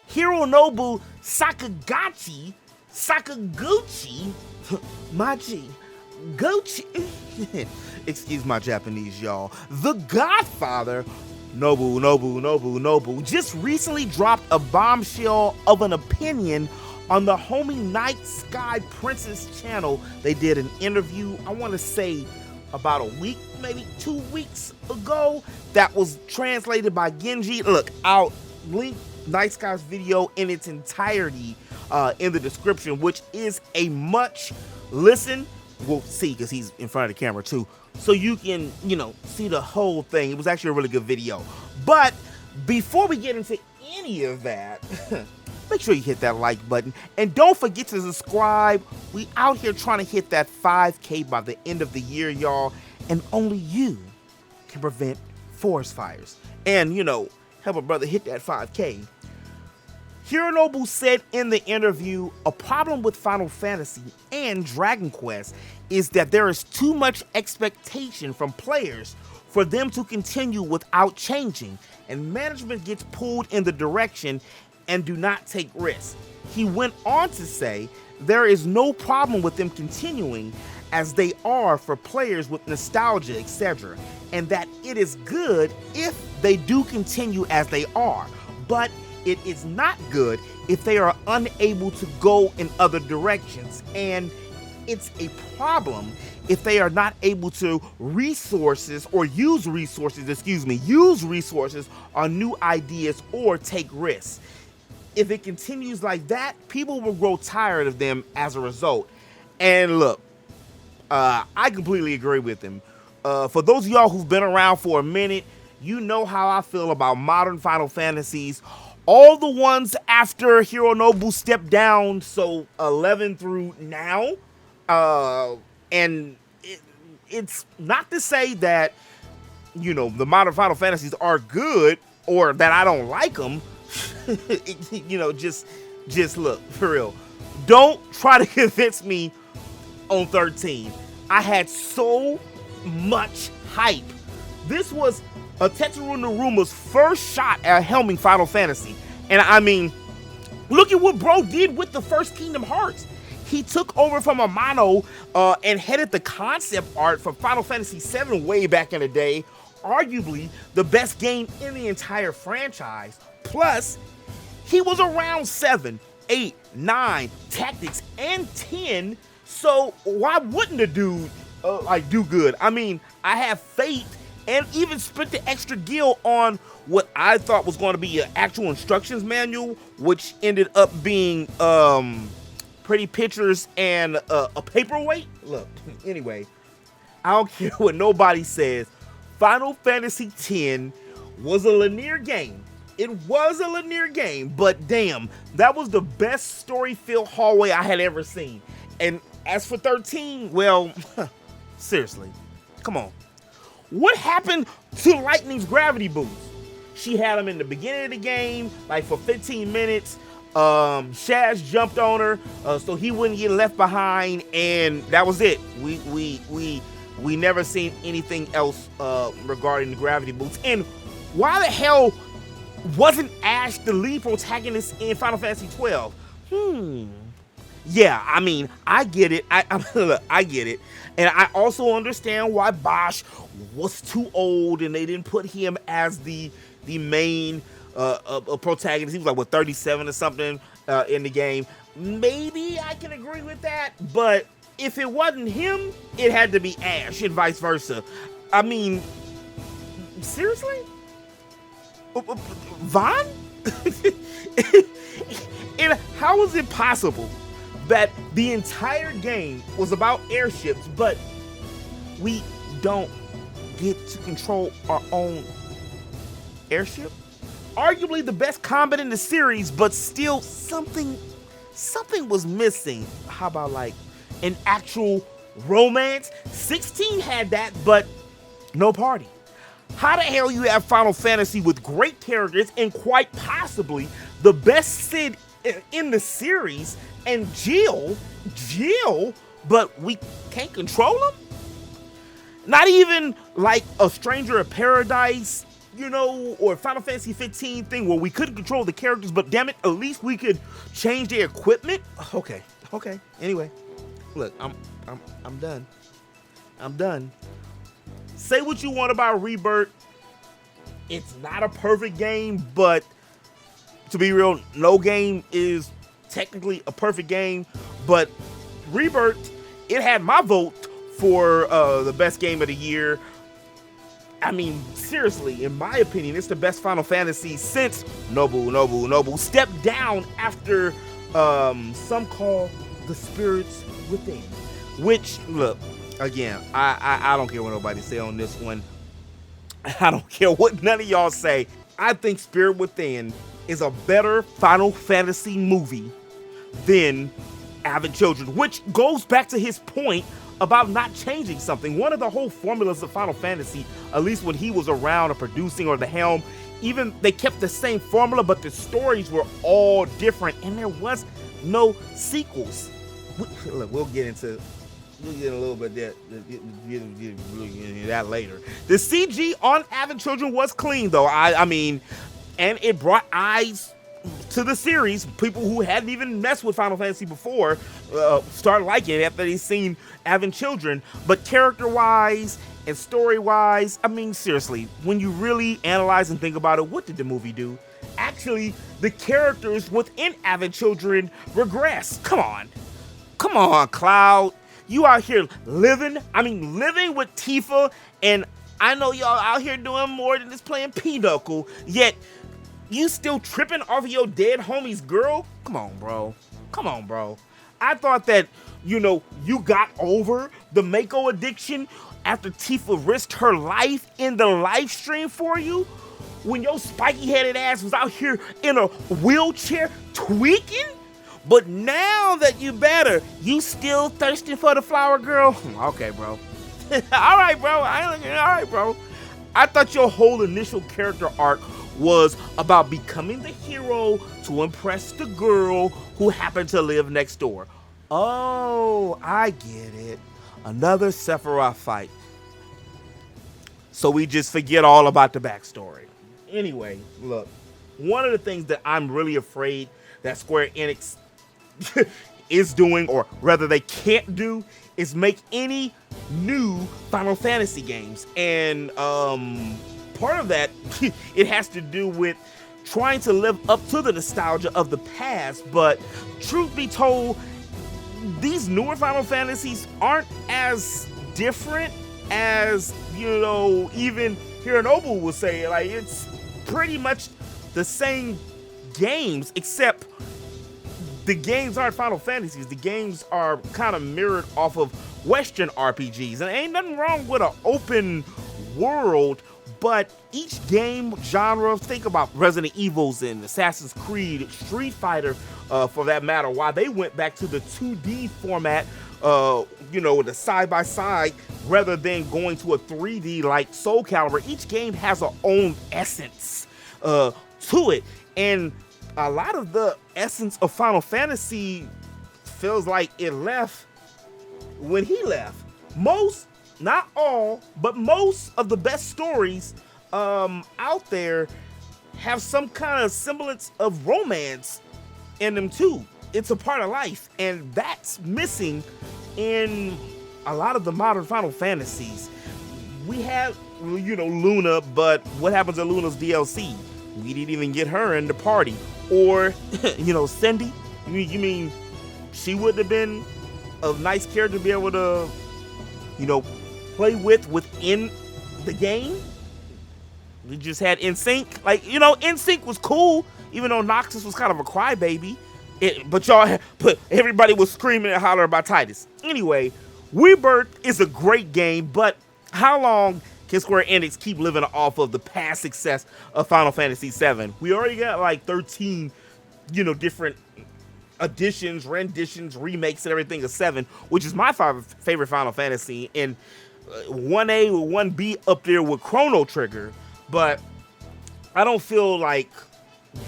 Hironobu Sakaguchi, Machi, Gucci, excuse my Japanese, y'all, the Godfather, Nobu, just recently dropped a bombshell of an opinion on the homie Night Sky Princess channel. They did an interview, I want to say about a week, maybe 2 weeks ago, that was translated by Genji. Look, I'll link Night Sky's video in its entirety in the description, which is a much listen. We'll see, because he's in front of the camera too, so you can, see the whole thing. It was actually a really good video. But before we get into any of that, make sure you hit that like button, and don't forget to subscribe. We out here trying to hit that 5K by the end of the year, y'all, and only you can prevent forest fires and, help a brother hit that 5K. Hironobu said in the interview, a problem with Final Fantasy and Dragon Quest is that there is too much expectation from players for them to continue without changing, and management gets pulled in the direction and do not take risks. He went on to say there is no problem with them continuing as they are for players with nostalgia, etc., and that it is good if they do continue as they are, but it is not good if they are unable to go in other directions, and it's a problem if they are not able to use resources on new ideas or take risks. If it continues like that, people will grow tired of them as a result. And look, I completely agree with him. For those of y'all who've been around for a minute, you know how I feel about modern Final Fantasies. All the ones after Hironobu stepped down, so 11 through now. And it's not to say that, the modern Final Fantasies are good or that I don't like them. Just look, for real. Don't try to convince me on 13. I had so much hype. This was Tetsuya Naruma's first shot at helming Final Fantasy. And I mean, look at what bro did with the first Kingdom Hearts. He took over from Amano and headed the concept art for Final Fantasy VII way back in the day. Arguably the best game in the entire franchise. Plus, he was around 7, 8, 9, Tactics, and 10. So why wouldn't a dude do good? I mean, I have faith, and even spent the extra gil on what I thought was going to be an actual instructions manual, which ended up being pretty pictures and a paperweight. Look, anyway, I don't care what nobody says. Final Fantasy X was a linear game. It was a linear game, but damn, that was the best story-filled hallway I had ever seen. And as for 13, well, seriously, come on. What happened to Lightning's gravity boost? She had him in the beginning of the game, like for 15 minutes. Shaz jumped on her, so he wouldn't get left behind, and that was it. We never seen anything else regarding the gravity boost. And why the hell wasn't Ash the lead protagonist in Final Fantasy 12? Yeah, I mean, I get it. I get it. And I also understand why Bosch was too old and they didn't put him as the main protagonist. He was like, what, 37 or something in the game. Maybe I can agree with that, but if it wasn't him, it had to be Ash and vice versa. I mean, seriously? Vaughn? And how is it possible that the entire game was about airships, but we don't get to control our own airship? Arguably the best combat in the series, but still something was missing. How about like an actual romance? 16 had that, but no party. How the hell you have Final Fantasy with great characters and quite possibly the best Cid in the series and Jill, but we can't control him? Not even like a Stranger of Paradise or Final Fantasy 15 thing where we couldn't control the characters, but damn it, at least we could change their equipment. Okay. Anyway, look, I'm done. I'm done. Say what you want about Rebirth. It's not a perfect game, but to be real, no game is technically a perfect game. But Rebirth, it had my vote for the best game of the year. I mean, seriously, in my opinion, it's the best Final Fantasy since Nobu stepped down after some call The Spirits Within. Which, look, again, I don't care what nobody say on this one. I don't care what none of y'all say. I think Spirit Within is a better Final Fantasy movie than Avid Children, which goes back to his point about not changing something. One of the whole formulas of Final Fantasy, at least when he was around or producing or the helm, even they kept the same formula, but the stories were all different and there was no sequels. We'll get into a little bit that later. The CG on Avid Children was clean though. I mean, and it brought eyes to the series. People who hadn't even messed with Final Fantasy before start liking it after they've seen Avid Children. But character-wise and story-wise, I mean, seriously, when you really analyze and think about it, what did the movie do? Actually, the characters within Avid Children regress. Come on, Cloud. You out here living with Tifa, and I know y'all out here doing more than just playing Pinochle, yet you still tripping off of your dead homie's girl? Come on, bro. I thought that, you got over the Mako addiction after Tifa risked her life in the live stream for you? When your spiky-headed ass was out here in a wheelchair tweaking? But now that you better, you still thirsting for the flower girl? Okay, bro. All right, bro. I thought your whole initial character arc was about becoming the hero to impress the girl who happened to live next door. Oh, I get it. Another Sephiroth fight. So we just forget all about the backstory. Anyway, look, one of the things that I'm really afraid that Square Enix is doing, or rather they can't do, is make any new Final Fantasy games. And part of that, it has to do with trying to live up to the nostalgia of the past. But truth be told, these newer Final Fantasies aren't as different as, even Hironobu will say. Like, it's pretty much the same games, except the games aren't Final Fantasies. The games are kind of mirrored off of Western RPGs. And ain't nothing wrong with an open world, but each game genre, think about Resident Evils and Assassin's Creed, Street Fighter, for that matter, why they went back to the 2D format, the side-by-side, rather than going to a 3D like Soul Calibur. Each game has its own essence to it. And a lot of the essence of Final Fantasy feels like it left when he left. Most, not all, but most of the best stories out there have some kind of semblance of romance in them too. It's a part of life, and that's missing in a lot of the modern Final Fantasies. We have, Luna, but what happens to Luna's DLC? We didn't even get her in the party. Or, Cindy, you mean she wouldn't have been a nice character to be able to, play within the game? We just had NSYNC. Like, NSYNC was cool, even though Noxus was kind of a crybaby. But everybody was screaming and hollering about Titus. Anyway, Rebirth is a great game, but how long can Square Enix keep living off of the past success of Final Fantasy VII? We already got like 13, different additions, renditions, remakes, and everything of 7, which is my favorite Final Fantasy, and 1A or 1B up there with Chrono Trigger. But I don't feel like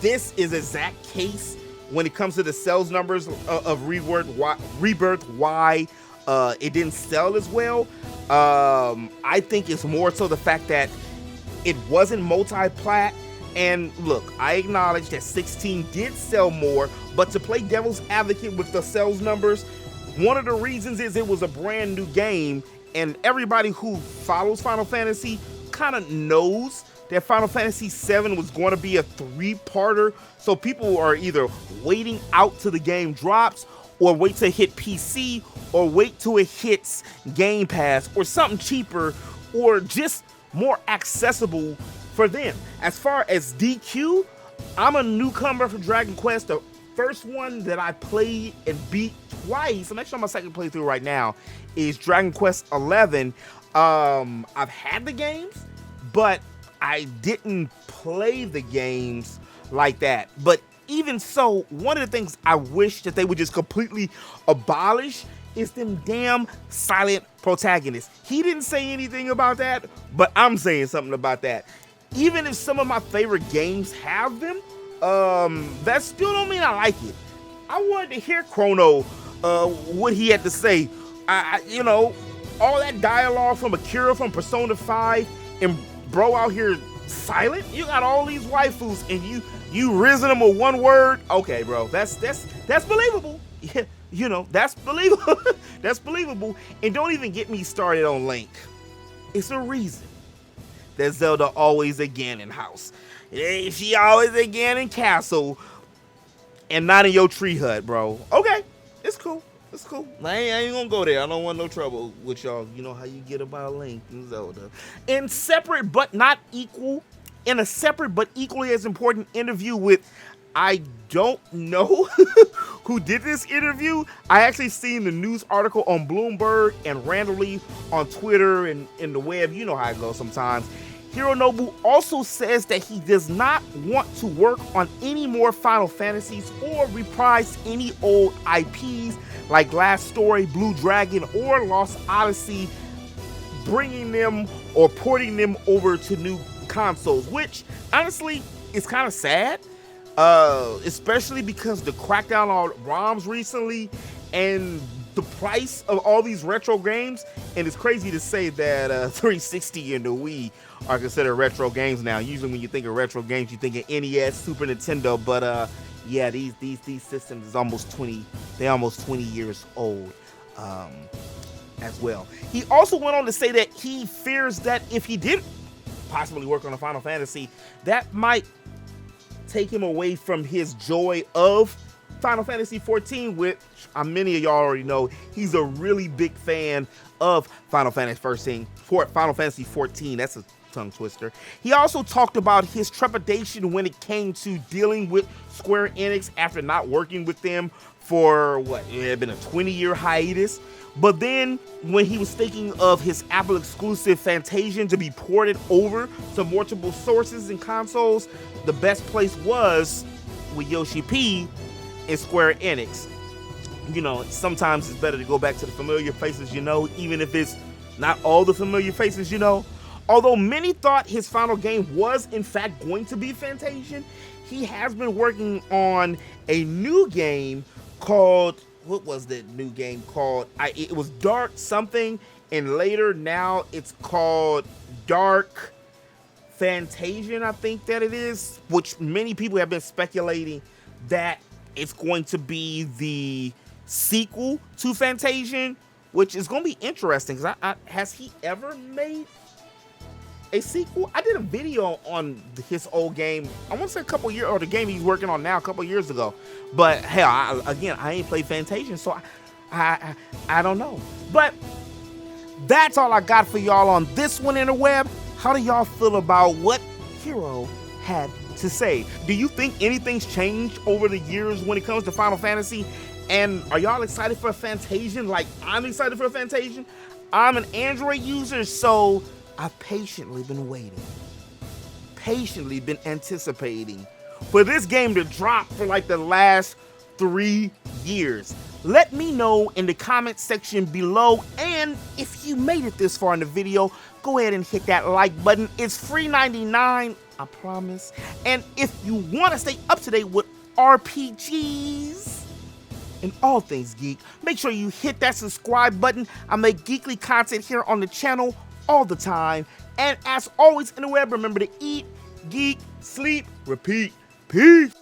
this is exact case when it comes to the sales numbers of Rebirth, why it didn't sell as well. I think it's more so the fact that It wasn't multi-plat. And look, I acknowledge that 16 did sell more, but to play devil's advocate with the sales numbers, one of the reasons is it was a brand new game, and everybody who follows Final Fantasy kind of knows that Final Fantasy VII was going to be a 3-parter, so people are either waiting out till the game drops, or wait till it hit PC, or wait till it hits Game Pass, or something cheaper, or just more accessible for them. As far as DQ, I'm a newcomer for Dragon Quest. The first one that I played and beat twice, I'm actually on my second playthrough right now, is Dragon Quest 11. I've had the games, but I didn't play the games like that. But even so, one of the things I wish that they would just completely abolish is them damn silent protagonists. He didn't say anything about that, but I'm saying something about that. Even if some of my favorite games have them, that still don't mean I like it. I wanted to hear Chrono, what he had to say. You know, all that dialogue from Akira from Persona 5, and bro out here silent. You got all these waifus, and you risen them with one word. Okay, bro, that's believable. Yeah, you know, that's believable. That's believable. And don't even get me started on Link. It's a reason that Zelda always a Ganon house. She always a Ganon castle and not in your tree hut, bro. Okay, it's cool. It's cool. I ain't gonna go there. I don't want no trouble with y'all. You know how you get about Link and Zelda. In a separate but equally as important interview with, I don't know who did this interview. I actually seen the news article on Bloomberg and randomly on Twitter and in the web. You know how it goes sometimes. Hironobu also says that he does not want to work on any more Final Fantasies or reprise any old IPs like Last Story, Blue Dragon, or Lost Odyssey, bringing them or porting them over to new consoles, which honestly is kind of sad, especially because the crackdown on ROMs recently and the price of all these retro games. And it's crazy to say that 360 and the Wii are considered retro games now. Usually when you think of retro games, you think of NES, Super Nintendo, but yeah, these systems is almost 20 years old as well. He also went on to say that he fears that if he did possibly work on a Final Fantasy, that might take him away from his joy of Final Fantasy 14, which many of y'all already know he's a really big fan of Final Fantasy 14. That's a tongue twister. He also talked about his trepidation when it came to dealing with Square Enix after not working with them for what, it had been a 20-year hiatus. But then when he was thinking of his Apple exclusive Fantasian to be ported over to multiple sources and consoles, the best place was with Yoshi P and Square Enix. You know, sometimes it's better to go back to the familiar faces you know, even if it's not all the familiar faces you know. Although many thought his final game was in fact going to be Fantasian, he has been working on a new game called, what was that new game called? It was Dark something, and later now it's called Dark Fantasian, I think that it is, which many people have been speculating that it's going to be the sequel to Fantasian, which is going to be interesting because has he ever made a sequel? I did a video on his old game, I want to say a couple years, or the game he's working on now a couple years ago. But hell, I ain't played Fantasian, so I don't know. But that's all I got for y'all on this one, interweb. How do y'all feel about what Hiro had to say? Do you think anything's changed over the years when it comes to Final Fantasy? And are y'all excited for a Fantasian like I'm excited for a Fantasian? I'm an Android user, so I've patiently been waiting, patiently been anticipating for this game to drop for like the last 3 years. Let me know in the comment section below, and if you made it this far in the video, go ahead and hit that like button. It's free 99, I promise. And if you want to stay up to date with RPGs and all things geek, make sure you hit that subscribe button. I make geekly content here on the channel all the time. And as always in the web, remember to eat, geek, sleep, repeat. Peace.